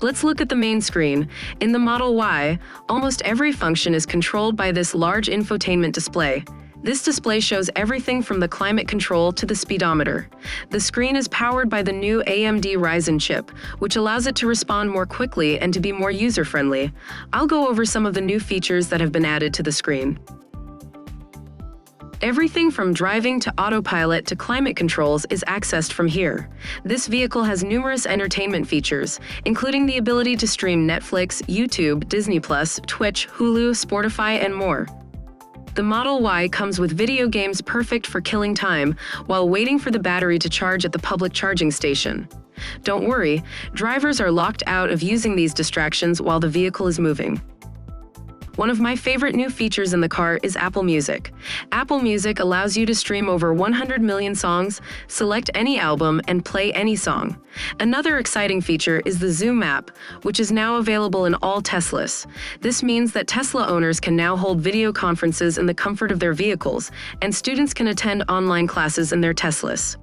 Let's look at the main screen. In the Model Y, almost every function is controlled by this large infotainment display. This display shows everything from the climate control to the speedometer. The screen is powered by the new AMD Ryzen chip, which allows it to respond more quickly and to be more user-friendly. I'll go over some of the new features that have been added to the screen. Everything from driving to autopilot to climate controls is accessed from here. This vehicle has numerous entertainment features, including the ability to stream Netflix, YouTube, Disney+, Twitch, Hulu, Spotify, and more. The Model Y comes with video games perfect for killing time while waiting for the battery to charge at the public charging station. Don't worry, drivers are locked out of using these distractions while the vehicle is moving. One of my favorite new features in the car is Apple Music. Apple Music allows you to stream over 100 million songs, select any album, and play any song. Another exciting feature is the Zoom app, which is now available in all Teslas. This means that Tesla owners can now hold video conferences in the comfort of their vehicles, and students can attend online classes in their Teslas.